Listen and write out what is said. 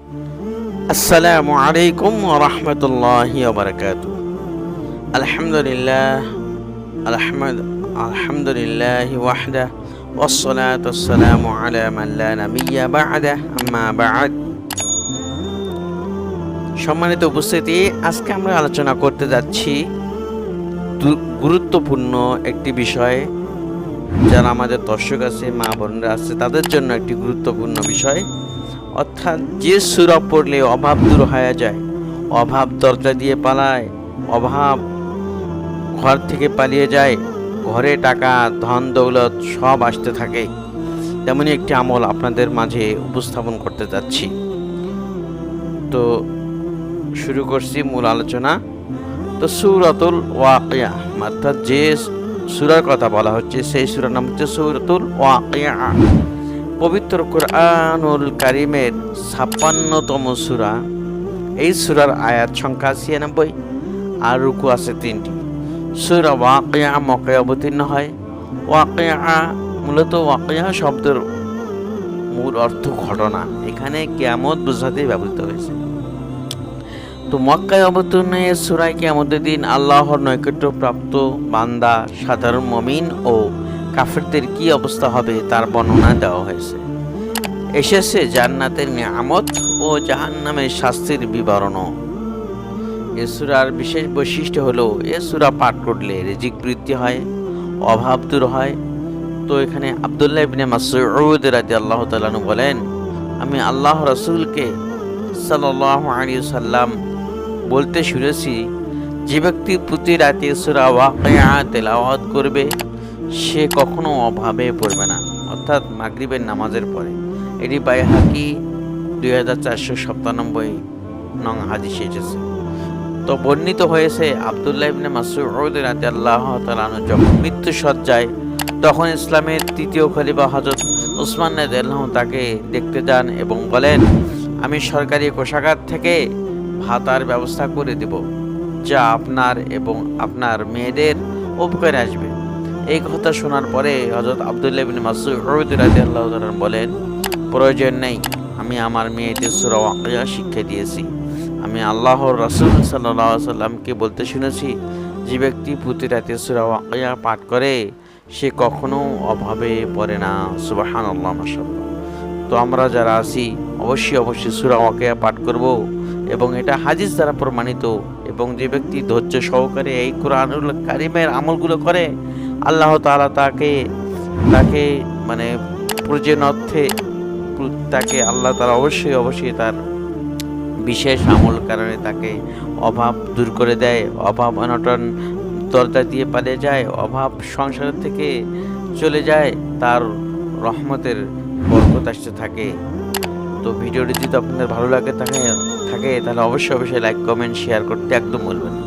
আসসালামু আলাইকুম ওয়া রাহমাতুল্লাহি ওয়া বারাকাতুহু। আলহামদুলিল্লাহ আলহামদুলিল্লাহি ওয়াহদা ওয়াসসালাতু ওয়াসসালামু আলা মান লা নাবিয়্যা বা'দা আম্মা বা'দ। সম্মানিত উপস্থিতি, আজকে আমরা আলোচনা করতে যাচ্ছি গুরুত্বপূর্ণ একটি বিষয়। যারা আমাদের দর্শক আছে, মা বোনরা আছে, তাদের জন্য একটি গুরুত্বপূর্ণ বিষয়। অর্থাৎ যে সূরা পড়লে অভাব দূর হয়ে যায়, অভাব দরজা দিয়ে পালায়, অভাব ঘর থেকে পালিয়ে যায়, ঘরে টাকা ধন দৌলত সব আসতে থাকে, তেমনই একটি আমল আপনাদের মাঝে উপস্থাপন করতে যাচ্ছি। তো শুরু করছি মূল আলোচনা। তো সূরাতুল ওয়াকিয়া, অর্থাৎ যে সূরার কথা বলা হচ্ছে সেই সূরার নাম হচ্ছে সূরাতুল ওয়াকিয়া। পবিত্র কুরআনুল কারীমের ৫৬তম সূরা। এই সূরার আয়াত সংখ্যা ৯৬ আর রুকু আছে ৩টি। সূরা ওয়াকিয়া মক্কায় অবতীর্ণ হয়। ওয়াকিয়া মূলত ওয়াকিয়া শব্দের মূল অর্থ ঘটনা, এখানে কিয়ামত বোঝাতে ব্যবহৃত হয়েছে। তো মক্কায় অবতীর্ণ এই সূরায় কিয়ামতের দিন আল্লাহর নৈকট্যপ্রাপ্ত বান্দা সাধারণ মুমিন ও কাফেরদের কি অবস্থা হবে তার বর্ণনা দেওয়া হয়েছে। এসেছে জান্নাতের নিয়ামত ও জাহান্নামের শাস্তির বিবরণও। এ সূরার বিশেষ বৈশিষ্ট্য হলো এ সূরা পাঠ করলে রিজিক বৃদ্ধি হয়, অভাব দূর হয়। তো এখানে আব্দুল্লাহ ইবনে মাসউদ রাদিয়াল্লাহু তাআলা আনহু বলেন, আমি আল্লাহ রাসূলকে সাল্লাল্লাহু আলাইহি সাল্লাম বলতে শুনেছি, যে ব্যক্তি প্রতি রাতে সূরা ওয়াকিয়া তেলাওয়াত করবে সে কখনো অভাবে পড়বে না, অর্থাৎ মাগরিবের নামাজের পরে। এটি বাইহাকি ২৪৯৭ নং হাদিসে এসেছে। তো বর্ণিত হয়েছে আব্দুল্লাহ ইবনে মাসউদ রাদিয়াল্লাহু তাআলা আনহু যখন মৃত্যুশয্যায়, তখন ইসলামের তৃতীয় খলিফা হযরত উসমান রাদিয়াল্লাহু তাকে দেখতে যান এবং বলেন, আমি সরকারি কোষাগার থেকে ভাতার ব্যবস্থা করে দেব, যা আপনার এবং আপনার মেয়েদের উপকারে আসবে। এই কথা শোনার পরে হযরত আব্দুল্লাহ ইবনে মাসউদ রাদিয়াল্লাহু তাআলা বলেন, প্রয়োজন নেই, আমি আমার মেয়েদের সূরা ওয়াকিয়া শিক্ষা দিয়েছি। আমি আল্লাহর রাসূল সাল্লাল্লাহু আলাইহি সাল্লামকে বলতে শুনেছি, যে ব্যক্তি প্রতি রাতে সূরা ওয়াকিয়া পাঠ করে সে কখনো অভাবে পড়ে না। সুবহানাল্লাহ, মাশাআল্লাহ। তো আমরা যারা আছি অবশ্যই সূরা ওয়াকিয়া পাঠ করব, এবং এটা হাদিস দ্বারা প্রমাণিত। এবং যে ব্যক্তি ধৈর্য সহকারে এই কুরআনুল কারীমের আমলগুলো করে, আল্লাহ তাআলা তাকে মানে প্রয়োজন অর্থে তাকে আল্লাহ তাআলা অবশ্যই তার বিশেষ আমল কারণে তাকে অভাব দূর করে দেয়। অভাব অনটন দরজা দিয়ে পালিয়ে যায়, অভাব সংসার থেকে চলে যায়, তার রহমতের বরকত আসতে থাকে। তো ভিডিওটি যদি আপনাদের ভালো লাগে থাকে তাহলে অবশ্যই লাইক কমেন্ট শেয়ার করতে একদম ভুলবেন না।